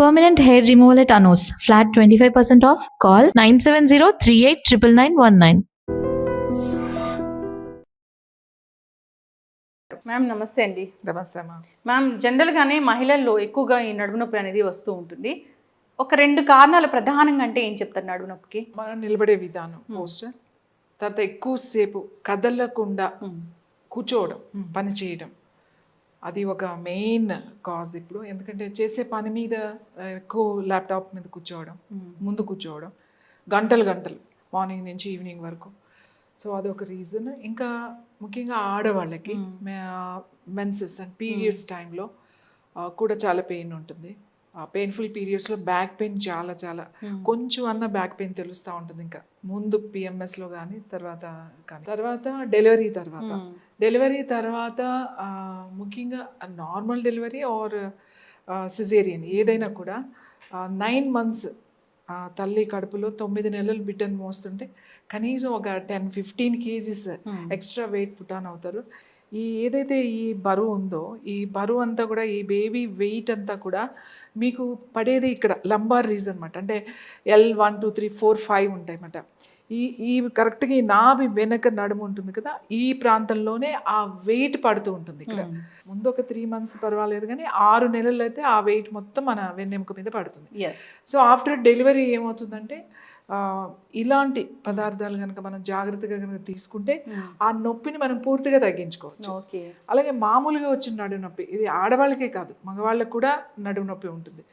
Permanent hair removal at Anos. Flat 25% off. Call 970-389919. Ma'am నమస్తే అండి. నమస్తే అమ్మా. మ్యామ్ జనరల్గానే మహిళల్లో ఎక్కువగా ఈ నడుము నొప్పి అనేది వస్తూ ఉంటుంది. ఒక 2 కారణాలు ప్రధానంగా అంటే ఏం చెప్తారు నడుము నొప్పికి? మనం నిలబడే విధానం పోస్టర్, తర్వాత ఎక్కువసేపు కదలకుండా కూర్చోవడం, పని చేయడం, అది ఒక మెయిన్ కాజ్ ఇప్పుడు. ఎందుకంటే చేసే పని మీద ఎక్కువ ల్యాప్టాప్ మీద కూర్చోవడం, ముందు కూర్చోవడం గంటలు గంటలు మార్నింగ్ నుంచి ఈవినింగ్ వరకు. సో అదొక రీజన్. ఇంకా ముఖ్యంగా ఆడవాళ్ళకి మెన్సెస్ అండ్ పీరియడ్స్ టైంలో కూడా చాలా పెయిన్ ఉంటుంది. పెయిన్ఫుల్ పీరియడ్స్లో బ్యాక్ పెయిన్ చాలా చాలా కొంచెం అన్న బ్యాక్ పెయిన్ తెలుస్తూ ఉంటుంది. ఇంకా ముందు పిఎంఎస్లో కానీ తర్వాత డెలివరీ తర్వాత ముఖ్యంగా నార్మల్ డెలివరీ ఆర్ సిజేరియన్ ఏదైనా కూడా 9 months తల్లి కడుపులో 9 నెలలు బిడ్డను మోస్తుంటే కనీసం ఒక 10-15 kgs extra weight put on అవుతారు. ఏదైతే ఈ బరువు ఉందో ఈ బరువు అంతా కూడా ఈ బేబీ వెయిట్ అంతా కూడా మీకు పడేది ఇక్కడ లంబార్ రీజన్ అనమాట. అంటే L1 2 3 4 5 ఉంటాయి అన్నమాట. ఈ కరెక్ట్గా ఈ నాభి వెనక నడుము ఉంటుంది కదా, ఈ ప్రాంతంలోనే ఆ వెయిట్ పడుతూ ఉంటుంది. ఇక్కడ ముందు ఒక 3 months పర్వాలేదు, కానీ 6 నెలలు అయితే ఆ వెయిట్ మొత్తం మన వెన్నెముక మీద పడుతుంది. సో ఆఫ్టర్ డెలివరీ ఏమవుతుందంటే ఇలాంటి పదార్థాలు కనుక మనం జాగ్రత్తగా కనుక తీసుకుంటే ఆ నొప్పిని మనం పూర్తిగా తగ్గించుకోవచ్చు. అలాగే మామూలుగా వచ్చిన నడుము నొప్పి ఇది ఆడవాళ్ళకే కాదు మగవాళ్ళకి కూడా నడుము నొప్పి ఉంటుంది.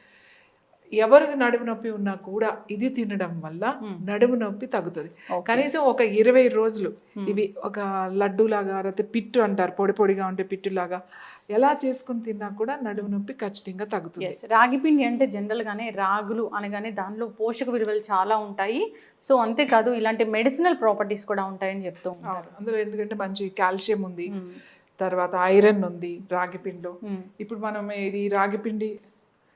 ఎవరికి నడుము నొప్పి ఉన్నా కూడా ఇది తినడం వల్ల నడుము నొప్పి తగ్గుతుంది. కనీసం ఒక 20 రోజులు ఇవి ఒక లడ్డూలాగా, లేకపోతే పిట్టు అంటారు, పొడి పొడిగా ఉంటే పిట్టులాగా ఎలా చేసుకుని తిన్నా కూడా నడుము నొప్పి ఖచ్చితంగా తగ్గుతుంది. రాగి పిండి అంటే జనరల్గానే రాగులు అనగానే దానిలో పోషక విలువలు చాలా ఉంటాయి. సో అంతేకాదు ఇలాంటి మెడిసినల్ ప్రాపర్టీస్ కూడా ఉంటాయని చెప్తూ ఉంటారు అందులో. ఎందుకంటే మంచి కాల్షియం ఉంది, తర్వాత ఐరన్ ఉంది రాగి పిండిలో. ఇప్పుడు మనం ఇది రాగి పిండి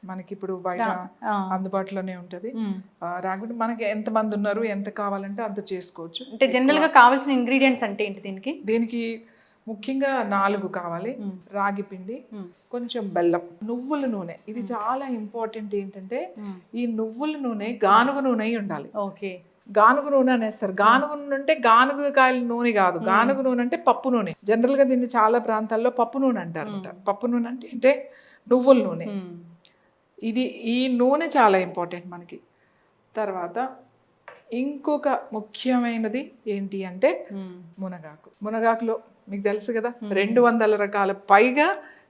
మనకి ఇప్పుడు బయట అందుబాటులోనే ఉంటుంది. రాగి మనకి ఎంతమంది ఉన్నారు, ఎంత కావాలంటే అంత చేసుకోవచ్చు. అంటే జనరల్ గా కావాల్సిన ఇంగ్రీడియంట్స్ అంటే ఏంటి దీనికి ముఖ్యంగా 4 కావాలి. రాగి పిండి, కొంచెం బెల్లం, నువ్వుల నూనె. ఇది చాలా ఇంపార్టెంట్. ఏంటంటే ఈ నువ్వుల నూనె గానుగ నూనె ఉండాలి. గానుగ నూనె అనేస్తారు. గానుగ నూనె అంటే గానుగ కాయల నూనె కాదు. గానుగ నూనె అంటే పప్పు నూనె. జనరల్ గా దీన్ని చాలా ప్రాంతాల్లో పప్పు నూనె అంటారు. పప్పు నూనె అంటే నువ్వుల నూనె. ఈ నూనె చాలా ఇంపార్టెంట్ మనకి. తర్వాత ఇంకొక ముఖ్యమైనది ఏంటి అంటే మునగాకు. మునగాకులో మీకు తెలుసు కదా 200 రకాల పైగా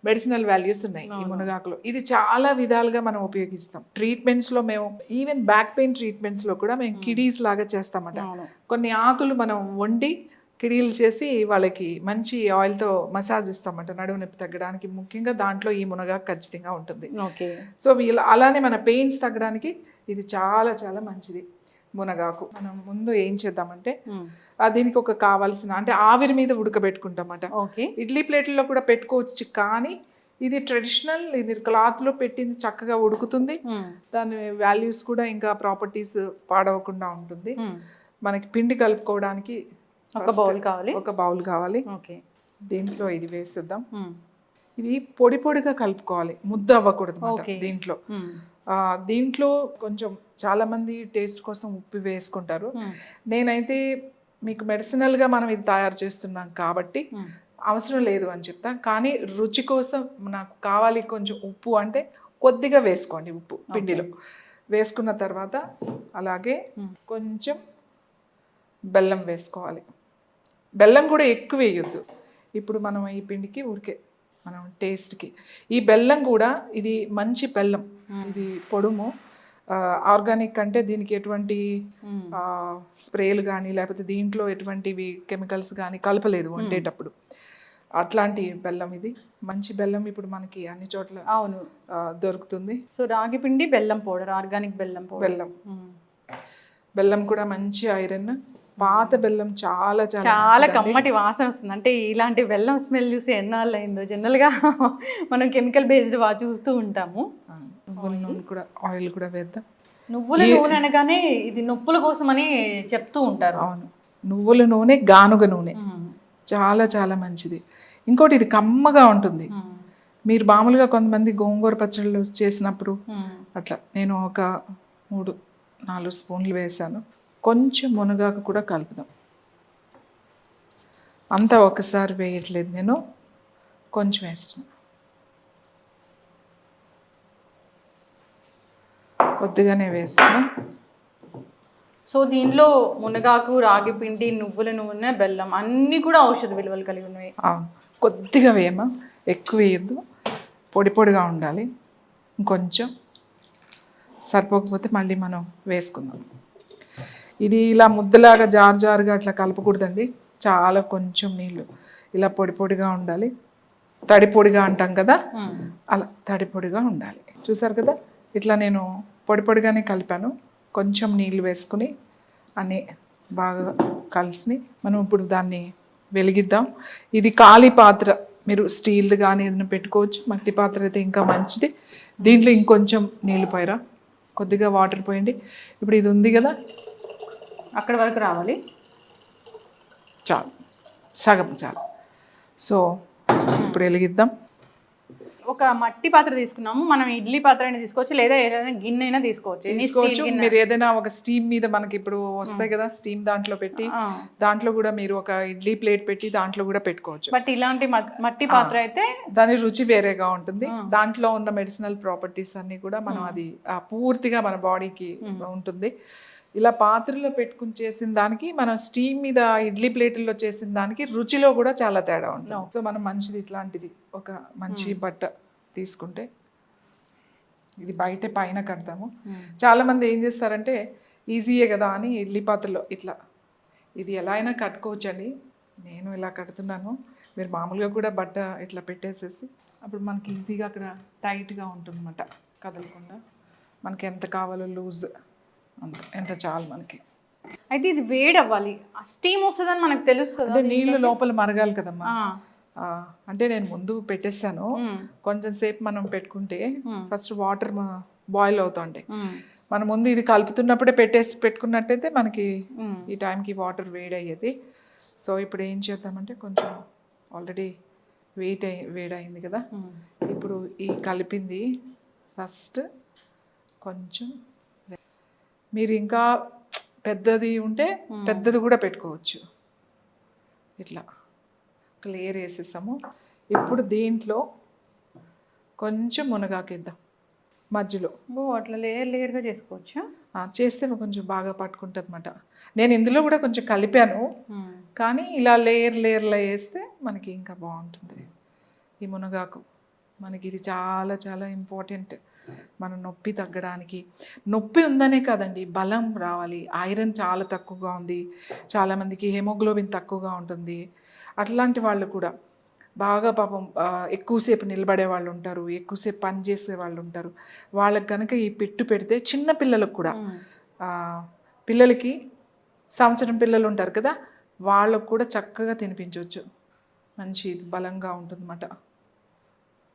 మెడిసినల్ వాల్యూస్ ఉన్నాయి ఈ మునగాకులో. ఇది చాలా విధాలుగా మనం ఉపయోగిస్తాం. ట్రీట్మెంట్స్లో మేము ఈవెన్ బ్యాక్ పెయిన్ ట్రీట్మెంట్స్లో కూడా మేము కిడీస్ లాగా చేస్తామట. కొన్ని ఆకులు మనం వండి కిడీలు చేసి వాళ్ళకి మంచి ఆయిల్తో మసాజ్ ఇస్తామంట నడుము నొప్పి తగ్గడానికి. ముఖ్యంగా దాంట్లో ఈ మునగాకు ఖచ్చితంగా ఉంటుంది. సో అలానే మన పెయిన్స్ తగ్గడానికి ఇది చాలా చాలా మంచిది మునగాకు. మనం ముందు ఏం చేద్దామంటే దీనికి ఒక కావాల్సిన అంటే ఆవిరి మీద ఉడకబెట్టుకుంటామట. ఇడ్లీ ప్లేట్లలో కూడా పెట్టుకోవచ్చు, కానీ ఇది ట్రెడిషనల్. ఇది క్లాత్లో పెట్టింది చక్కగా ఉడుకుతుంది. దాని వాల్యూస్ కూడా ఇంకా ప్రాపర్టీస్ పాడవకుండా ఉంటుంది. మనకి పిండి కలుపుకోవడానికి ఒక బౌల్ కావాలి. దీంట్లో ఇది వేసేద్దాం. ఇది పొడి పొడిగా కలుపుకోవాలి, ముద్ద అవ్వకూడదు దీంట్లో కొంచెం చాలా మంది టేస్ట్ కోసం ఉప్పు వేసుకుంటారు. నేనైతే మీకు మెడిసినల్గా మనం ఇది తయారు చేస్తున్నాం కాబట్టి అవసరం లేదు అని చెప్తాను. కానీ రుచి కోసం నాకు కావాలి కొంచెం ఉప్పు అంటే కొద్దిగా వేసుకోండి. ఉప్పు పిండిలో వేసుకున్న తర్వాత అలాగే కొంచెం బెల్లం వేసుకోవాలి. బెల్లం కూడా ఎక్కువ వేయొద్దు. ఇప్పుడు మనం ఈ పిండికి ఊరికే మనం టేస్ట్కి ఈ బెల్లం కూడా ఇది మంచి బెల్లం. ఇది పొడుము ఆర్గానిక్. అంటే దీనికి ఎటువంటి స్ప్రేలు కానీ లేకపోతే దీంట్లో ఎటువంటివి కెమికల్స్ కానీ కలపలేదు వండేటప్పుడు. అట్లాంటి బెల్లం ఇది మంచి బెల్లం. ఇప్పుడు మనకి అన్ని చోట్ల దొరుకుతుంది. సో రాగి పిండి, బెల్లం పౌడర్, ఆర్గానిక్ బెల్లం కూడా మంచి ఐరన్. పాత బెల్లం చాలా చాలా చాలా కమ్మటి వాసన వస్తుంది. అంటే ఇలాంటి బెల్లం స్మెల్ చూసి ఎన్నాళ్ళు అయిందో. జనరల్గా మనం కెమికల్ బేస్డ్ చూస్తూ ఉంటాము. నువ్వుల నూనె కూడా, ఆయిల్ కూడా వేద్దాం. నువ్వుల నూనె అనగానే ఇది నొప్పుల కోసం అని చెప్తూ ఉంటారు. అవును, నువ్వుల నూనె, గానుగ నూనె చాలా చాలా మంచిది. ఇంకోటి ఇది కమ్మగా ఉంటుంది. మీరు మామూలుగా కొంతమంది గోంగూర పచ్చళ్ళు చేసినప్పుడు అట్లా నేను ఒక 3-4 స్పూన్లు వేసాను. కొంచెం మునగాకు కూడా కలుపుదాం. అంతా ఒకసారి వేయట్లేదు, నేను కొంచెం వేస్తున్నాను. కొద్దిగానే వేస్తున్నా. సో దీనిలో మునగాకు, రాగి పిండి, నువ్వుల నూనె, బెల్లం అన్నీ కూడా ఔషధ విలువలు కలిగి ఉన్నాయి. అవును, కొద్దిగా వేయమా, ఎక్కువ వేయద్దు, పొడి పొడిగా ఉండాలి. ఇంకొంచెం సరిపోకపోతే మళ్ళీ మనం వేసుకుందాం. ఇది ఇలా ముద్దలాగా జారుగా అట్లా కలపకూడదండి, చాలా కొంచెం నీళ్ళు ఇలా పొడి పొడిగా ఉండాలి. తడి పొడిగా అంటాం కదా, అలా తడి పొడిగా ఉండాలి. చూసారు కదా, ఇట్లా నేను పొడి పొడిగానే కలిపాను. కొంచెం నీళ్ళు వేసుకుని అన్నీ బాగా కలిసి మనం ఇప్పుడు దాన్ని వెలిగిద్దాం. ఇది ఖాళీ పాత్ర, మీరు స్టీల్ కానీ ఏదైనా పెట్టుకోవచ్చు. మట్టి పాత్ర అయితే ఇంకా మంచిది. దీంట్లో ఇంకొంచెం నీళ్ళు పోయరా, కొద్దిగా వాటర్ పోయండి. ఇప్పుడు ఇది ఉంది కదా, అక్కడ వరకు రావాలి, చాలు, సగం చాలు. సో ఇప్పుడు వెలిగిద్దాం. ఒక మట్టి పాత్ర తీసుకున్నాము, మనం ఇడ్లీ పాత్ర అయినా తీసుకోవచ్చు, లేదా ఏదైనా గిన్నె అయినా తీసుకోవచ్చు. మీరు ఏదైనా ఒక స్టీమ్ మీద మనకి ఇప్పుడు వస్తాయి కదా స్టీమ్, దాంట్లో పెట్టి దాంట్లో కూడా మీరు ఒక ఇడ్లీ ప్లేట్ పెట్టి దాంట్లో కూడా పెట్టుకోవచ్చు. బట్ ఇలాంటి మట్టి పాత్ర అయితే దాని రుచి వేరేగా ఉంటుంది. దాంట్లో ఉన్న మెడిసినల్ ప్రాపర్టీస్ అన్ని కూడా మనం అది పూర్తిగా మన బాడీకి ఉంటుంది. ఇలా పాత్రలో పెట్టుకుని చేసిన దానికి, మనం స్టీమ్ మీద ఇడ్లీ ప్లేట్ల్లో చేసిన దానికి రుచిలో కూడా చాలా తేడా ఉంటుంది. సో మనం మంచిది ఇట్లాంటిది ఒక మంచి బట్ట తీసుకుంటే, ఇది బయట పైన కడతాము. చాలా మంది ఏం చేస్తారంటే ఈజీయే కదా అని ఇడ్లీ పాత్రలో ఇట్లా, ఇది ఎలా అయినా కట్టుకోవచ్చండి. నేను ఇలా కడుతున్నాను. మీరు మామూలుగా కూడా బట్ట ఇట్లా పెట్టేసేసి, అప్పుడు మనకి ఈజీగా అక్కడ టైట్గా ఉంటుంది అన్నమాట, కదలకుండా. మనకి ఎంత కావాలో లూజ్ అంత, ఎంత చాలు మనకి. అయితే ఇది వేడి అవ్వాలి, స్టీమ్ వస్తుందని మనకు తెలుస్తుంది. అంటే నీళ్ళు లోపల మరగాలి కదమ్మా. అంటే నేను ముందు పెట్టేస్తాను, కొంచెం సేపు మనం పెట్టుకుంటే ఫస్ట్ వాటర్ బాయిల్ అవుతాయి. మనం ముందు ఇది కలుపుతున్నప్పుడే పెట్టుకున్నట్టయితే మనకి ఈ టైంకి వాటర్ వేడి అయ్యేది. సో ఇప్పుడు ఏం చేద్దామంటే, కొంచెం ఆల్రెడీ వేడయింది కదా, ఇప్పుడు ఈ కలిపింది ఫస్ట్ కొంచెం, మీరు ఇంకా పెద్దది ఉంటే పెద్దది కూడా పెట్టుకోవచ్చు. ఇట్లా ఒక లేయర్ వేసేసాము. ఇప్పుడు దీంట్లో కొంచెం మునగాకేద్దాం మధ్యలో. అట్లా లేయర్గా చేసుకోవచ్చు. చేస్తే కొంచెం బాగా పట్టుకుంటుంది అన్నమాట. నేను ఇందులో కూడా కొంచెం కలిపాను, కానీ ఇలా లేయర్లో వేస్తే మనకి ఇంకా బాగుంటుంది. ఈ మునగాకు మనకి ఇది చాలా చాలా ఇంపార్టెంట్. మన నొప్పి తగ్గడానికి. నొప్పి ఉందనే కాదండి, బలం రావాలి. ఐరన్ చాలా తక్కువగా ఉంది, చాలామందికి హెమోగ్లోబిన్ తక్కువగా ఉంటుంది. అట్లాంటి వాళ్ళు కూడా బాగా పాపం ఎక్కువసేపు నిలబడే వాళ్ళు ఉంటారు, ఎక్కువసేపు పని చేసే వాళ్ళు ఉంటారు. వాళ్ళకి కనుక ఈ పిట్టు పెడితే, చిన్న పిల్లలకు కూడా, పిల్లలకి సంవత్సరం పిల్లలు ఉంటారు కదా, వాళ్ళకు కూడా చక్కగా తినిపించవచ్చు. మంచి బలంగా ఉంటుందన్నమాట.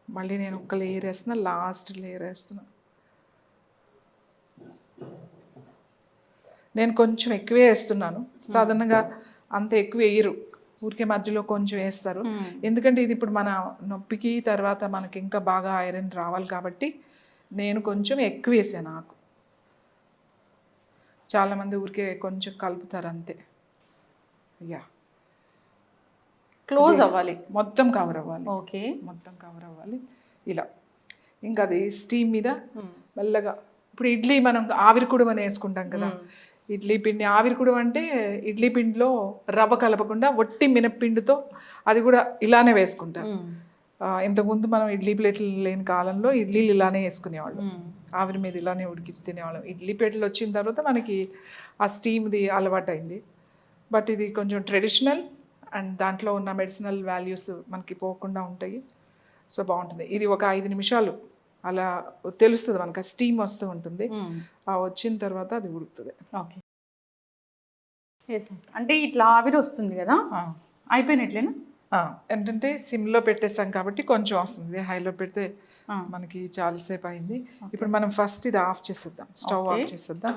మళ్ళీ నేను ఒక లేయర్ వేస్తున్నా, లాస్ట్ లేయర్ వేస్తున్నా. నేను కొంచెం ఎక్కువే వేస్తున్నాను, సాధారణంగా అంత ఎక్కువ వేయరు, ఊరికే మధ్యలో కొంచెం వేస్తారు. ఎందుకంటే ఇది ఇప్పుడు మన నొప్పికి తర్వాత మనకి ఇంకా బాగా ఐరన్ రావాలి కాబట్టి నేను కొంచెం ఎక్కువ వేసాను. నాకు చాలామంది ఊరికే కొంచెం కలుపుతారు అంతే. అయ్యా, క్లోజ్ అవ్వాలి, మొత్తం కవర్ అవ్వాలి. ఓకే, మొత్తం కవర్ అవ్వాలి ఇలా. ఇంకా అది స్టీమ్ మీద మెల్లగా. ఇప్పుడు ఇడ్లీ మనం ఆవిరి కుడుమని వేసుకుంటాం కదా, ఇడ్లీ పిండి ఆవిరి కుడుమ అంటే ఇడ్లీ పిండిలో రవ్వ కలపకుండా ఒట్టి మినప్పిండితో, అది కూడా ఇలానే వేసుకుంటారు. ఇంతకుముందు మనం ఇడ్లీ ప్లేట్లు లేని కాలంలో ఇడ్లీలు ఇలానే వేసుకునేవాళ్ళం, ఆవిరి మీద ఇలానే ఉడికించి తినేవాళ్ళం. ఇడ్లీ ప్లేట్లు వచ్చిన తర్వాత మనకి ఆ స్టీమ్ది అలవాటు అయింది. బట్ ఇది కొంచెం ట్రెడిషనల్ అండ్ దాంట్లో ఉన్న మెడిసినల్ వాల్యూస్ మనకి పోకుండా ఉంటాయి. సో బాగుంటుంది. ఇది ఒక 5 నిమిషాలు అలా తెలుస్తుంది మనకు, స్టీమ్ వస్తూ ఉంటుంది. ఆ వచ్చిన తర్వాత అది ఉడుకుతుంది. ఓకే, అంటే ఇట్లా ఆవిరి వస్తుంది కదా, అయిపోయినట్లేనా? ఏంటంటే సిమ్లో పెట్టేస్తాం కాబట్టి కొంచెం వస్తుంది, హైలో పెడితే మనకి చాలాసేపు అయింది. ఇప్పుడు మనం ఫస్ట్ ఇది ఆఫ్ చేసేద్దాం, స్టవ్ ఆఫ్ చేసేద్దాం.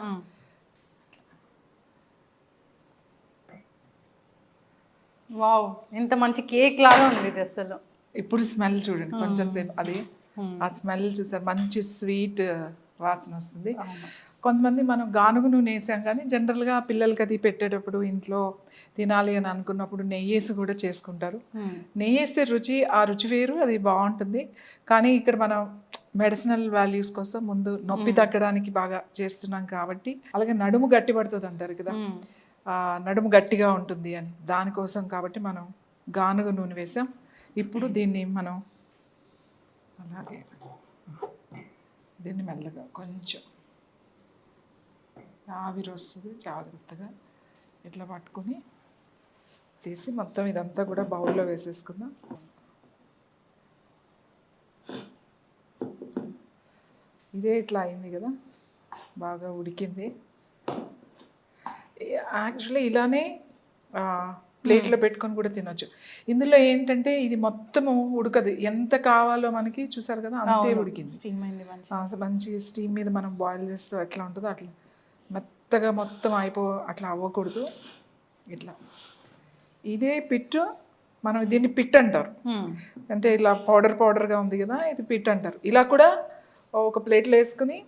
వావ్, ఎంత మంచి కేక్ లాగా ఉంది ఇది అసలు. ఇప్పుడు స్మెల్ చూడండి కొంచెం సేపు అది ఆ స్మెల్ చూసారు మంచి స్వీట్ వాసన వస్తుంది. కొంతమంది మనం గానుగ నూనె వేసాం కానీ జనరల్గా పిల్లలకి అది పెట్టేటప్పుడు ఇంట్లో తినాలి అని అనుకున్నప్పుడు నెయ్యి వేసి కూడా చేసుకుంటారు. నెయ్యి వేస్తే ఆ రుచి వేరు, అది బాగుంటుంది. కానీ ఇక్కడ మనం మెడిసినల్ వాల్యూస్ కోసం ముందు నొప్పి తగ్గడానికి బాగా చేస్తున్నాం కాబట్టి, అలాగే నడుము గట్టి పడుతుంది అంటారు కదా, నడుము గట్టిగా ఉంటుంది అని, దానికోసం కాబట్టి మనం గానుగ నూనె వేసాం. ఇప్పుడు దీన్ని మనం అలాగే దీన్ని మెల్లగా కొంచెం ఆవిరి వస్తుంది జాగ్రత్తగా ఇట్లా పట్టుకొని తీసి మొత్తం ఇదంతా కూడా బౌల్లో వేసేసుకుందాం. ఇదే ఇట్లా అయింది కదా, బాగా ఉడికింది. యాక్చువల్లీ ఇలానే ప్లేట్లో పెట్టుకొని కూడా తినొచ్చు. ఇందులో ఏంటంటే ఇది మొత్తము ఉడకదు, ఎంత కావాలో మనకి చూసారు కదా అంతే ఉడికింది. మంచి స్టీమ్ మీద మనం బాయిల్ చేస్తూ ఎట్లా ఉంటుందో అట్లా మెత్తగా మొత్తం అట్లా అవ్వకూడదు. ఇట్లా ఇదే పిట్టు, మనం దీన్ని పిట్ అంటారు. అంటే ఇలా పౌడర్గా ఉంది కదా, ఇది పిట్ అంటారు. ఇలా కూడా ఒక ప్లేట్లో వేసుకుని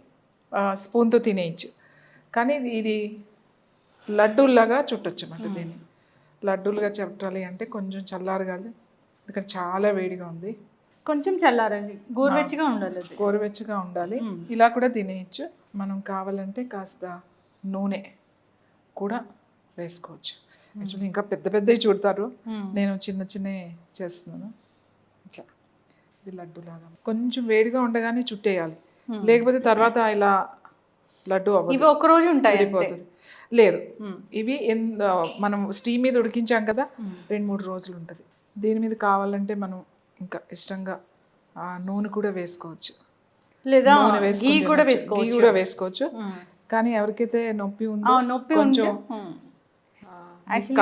స్పూన్తో తినేయచ్చు. కానీ ఇది లడ్డూలాగా చుట్టచ్చు అన్నమాట. దీన్ని లడ్డూలుగా చుట్టాలి అంటే కొంచెం చల్లారగాలి, ఎందుకంటే చాలా వేడిగా ఉంది. కొంచెం చల్లారాలి, గోరువెచ్చగా ఉండాలి. ఇలా కూడా తినేయచ్చు. మనం కావాలంటే కాస్త నూనె కూడా వేసుకోవచ్చు. యాక్చువల్లీ ఇంకా పెద్దవి చుడతారు, నేను చిన్నవి చేస్తున్నాను. ఇట్లా ఇది లడ్డూలాగా కొంచెం వేడిగా ఉండగానే చుట్టేయాలి, లేకపోతే తర్వాత ఇలా లడ్డు ఇవి ఒక రోజు ఉంటాయి లేదు. ఇవి మనం స్టీమ్ మీద ఉడికించాం కదా, 2-3 రోజులు ఉంటుంది. దీని మీద కావాలంటే మనం ఇంకా ఇష్టంగా నూనె కూడా వేసుకోవచ్చు, లేదా ఘీ కూడా వేసుకోవచ్చు. కానీ ఎవరికైతే నొప్పి ఉందో కొంచెం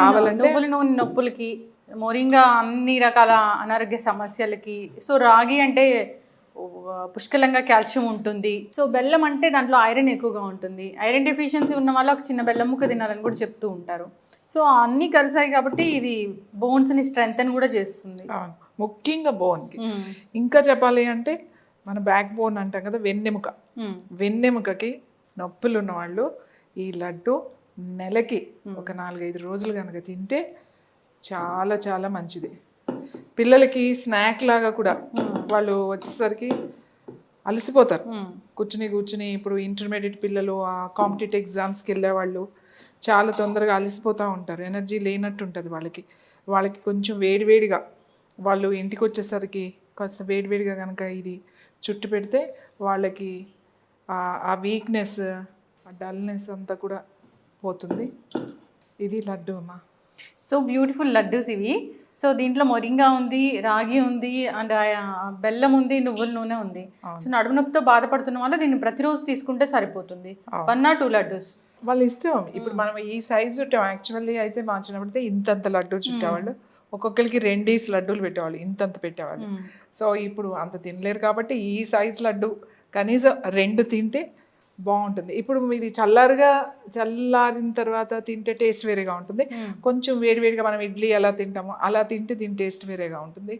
కావాలంటే నూనె నొప్పులకి, మోరింగా అన్ని రకాల అనారోగ్య సమస్యలకి. సో రాగి అంటే పుష్కలంగా కాల్షియం ఉంటుంది. సో బెల్లం అంటే దాంట్లో ఐరన్ ఎక్కువగా ఉంటుంది. ఐరన్ డెఫిషియన్సీ ఉన్న వాళ్ళు ఒక చిన్న బెల్లం ముక్క తినాలని కూడా చెప్తూ ఉంటారు. సో అన్నీ కలిసాయి కాబట్టి ఇది బోన్స్ని స్ట్రెంగ్తన్ కూడా చేస్తుంది, ముఖ్యంగా బోన్కి. ఇంకా చెప్పాలి అంటే మన బ్యాక్ బోన్ అంటాం కదా, వెన్నెముకకి నొప్పులు ఉన్నవాళ్ళు ఈ లడ్డు నెలకి ఒక 4-5 రోజులు కనుక తింటే చాలా చాలా మంచిది. పిల్లలకి స్నాక్ లాగా కూడా, వాళ్ళు వచ్చేసరికి అలసిపోతారు కూర్చుని. ఇప్పుడు ఇంటర్మీడియట్ పిల్లలు కాంపిటేటివ్ ఎగ్జామ్స్కి వెళ్ళేవాళ్ళు చాలా తొందరగా అలసిపోతూ ఉంటారు, ఎనర్జీ లేనట్టు ఉంటుంది వాళ్ళకి కొంచెం వేడివేడిగా వాళ్ళు ఇంటికి వచ్చేసరికి కాస్త వేడివేడిగా కనుక ఇది చుట్టు పెడితే వాళ్ళకి ఆ వీక్నెస్, ఆ డల్నెస్ అంతా కూడా పోతుంది. ఇది లడ్డు అమ్మా. సో బ్యూటిఫుల్ లడ్డూస్ ఇవి. సో దీంట్లో మొరింగా ఉంది, రాగి ఉంది, అండ్ బెల్లం ఉంది, నువ్వుల నూనె ఉంది. సో నడుము నొప్పితో బాధపడుతున్న వాళ్ళు దీన్ని ప్రతిరోజు తీసుకుంటే సరిపోతుంది. 1 or 2 లడ్డూస్ వాళ్ళ ఇష్టం. ఇప్పుడు మనం ఈ సైజు యాక్చువల్లీ అయితే మార్చినప్పుడైతే ఇంతంత లడ్డు చుట్టేవాళ్ళు, ఒక్కొక్కరికి 2 లడ్డూలు పెట్టేవాళ్ళు, ఇంతంత పెట్టేవాళ్ళు. సో ఇప్పుడు అంత తినలేరు కాబట్టి ఈ సైజ్ లడ్డు కనీసం 2 తింటే బాగుంటుంది. ఇప్పుడు ఇది చల్లారిన తర్వాత తింటే టేస్ట్ వేరేగా ఉంటుంది. కొంచెం వేడివేడిగా మనం ఇడ్లీ ఎలా తింటామో అలా తింటే దీని టేస్ట్ వేరేగా ఉంటుంది.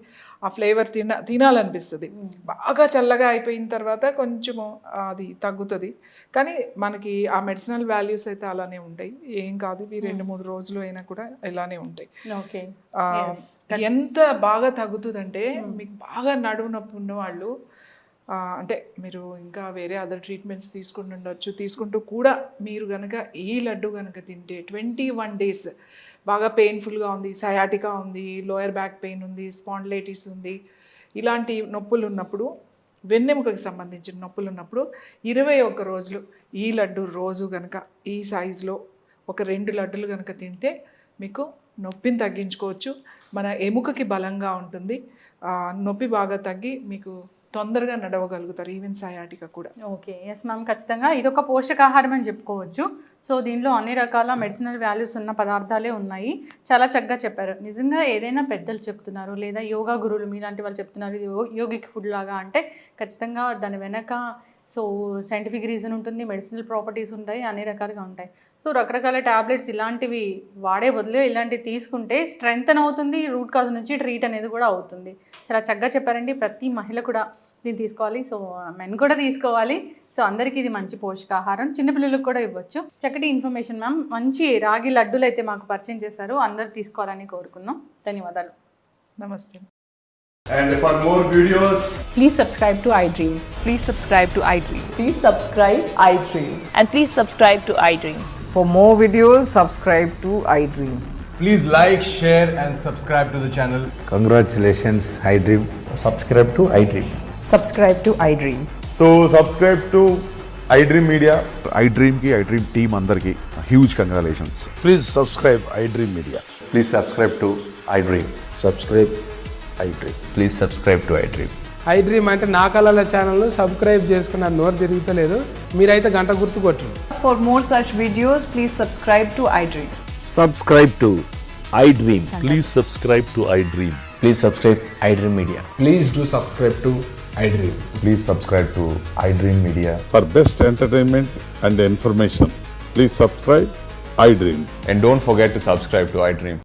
ఆ ఫ్లేవర్ తినాలనిపిస్తుంది. బాగా చల్లగా అయిపోయిన తర్వాత కొంచెము అది తగ్గుతుంది. కానీ మనకి ఆ మెడిసినల్ వాల్యూస్ అయితే అలానే ఉంటాయి, ఏం కాదు. ఇవి 2-3 రోజులు అయినా కూడా ఇలానే ఉంటాయి. ఎంత బాగా తగ్గుతుందంటే, మీకు బాగా నడుము నొప్పి ఉన్నవాళ్ళు, అంటే మీరు ఇంకా వేరే అదర్ ట్రీట్మెంట్స్ తీసుకుంటూ కూడా మీరు కనుక ఈ లడ్డు కనుక తింటే 21 days బాగా పెయిన్ఫుల్గా ఉంది, సయాటికా ఉంది, లోయర్ బ్యాక్ పెయిన్ ఉంది, స్పాండిలైటిస్ ఉంది, ఇలాంటి నొప్పులు ఉన్నప్పుడు, వెన్నెముకకి సంబంధించిన నొప్పులు ఉన్నప్పుడు 21 రోజులు ఈ లడ్డు రోజు కనుక ఈ సైజులో ఒక 2 లడ్డులు కనుక తింటే మీకు నొప్పిని తగ్గించుకోవచ్చు. మన ఎముకకి బలంగా ఉంటుంది, నొప్పి బాగా తగ్గి మీకు తొందరగా నడవగలుగుతారు, ఈవెన్ సయాటికా కూడా. ఓకే, ఎస్ మ్యామ్, ఖచ్చితంగా ఇదొక పోషకాహారం అని చెప్పుకోవచ్చు. సో దీనిలో అన్ని రకాల మెడిసినల్ వాల్యూస్ ఉన్న పదార్థాలే ఉన్నాయి. చాలా చక్కగా చెప్పారు. నిజంగా ఏదైనా పెద్దలు చెప్తున్నారు, లేదా యోగా గురువులు మీలాంటి వాళ్ళు చెప్తున్నారు ఇది యోగిక్ ఫుడ్ లాగా అంటే ఖచ్చితంగా దాని వెనక సో సైంటిఫిక్ రీజన్ ఉంటుంది, మెడిసినల్ ప్రాపర్టీస్ ఉంటాయి, అన్ని రకాలుగా ఉంటాయి. సో రకరకాల ట్యాబ్లెట్స్ ఇలాంటివి వాడే బదులు ఇలాంటివి తీసుకుంటే స్ట్రెంగ్త్ అవుతుంది, రూట్ కాజ్ నుంచి ట్రీట్ అనేది కూడా అవుతుంది. చాలా చక్కగా చెప్పారండి. ప్రతి మహిళ కూడా దీన్ని తీసుకోవాలి, సో మెన్ కూడా తీసుకోవాలి. సో అందరికీ ఇది మంచి పోషకాహారం, చిన్నపిల్లలకు కూడా ఇవ్వచ్చు. చక్కటి ఇన్ఫర్మేషన్ మ్యామ్. మంచి రాగి లడ్డూలు అయితే మాకు పరిచయం చేశారు, అందరు తీసుకోవాలని కోరుకుందాం. ధన్యవాదాలు. నమస్తే. And for more videos, Please subscribe to iDream. Please subscribe to iDream. Please subscribe iDream. And please subscribe to iDream. For more videos, subscribe to iDream. please like, share and subscribe to the channel. Congratulations, iDream. Subscribe to iDream. Subscribe to iDream. So subscribe to iDream Media. iDream ki iDream team andarki huge congratulations. Please subscribe iDream Media. Please subscribe to iDream. Subscribe iDream. Please subscribe to iDream. iDream అంటే నా కళల ఛానల్ను subscribe చేసుకున్న నోరు తిరుగుతలేదు, మీరైతే గంట గుర్తు కొట్టండి. For more such videos, please subscribe to iDream. Subscribe to iDream. Please subscribe to iDream. Please subscribe iDream Media. Please do subscribe to iDream. Please subscribe to iDream Media. For best entertainment and information, please subscribe iDream. And don't forget to subscribe to iDream.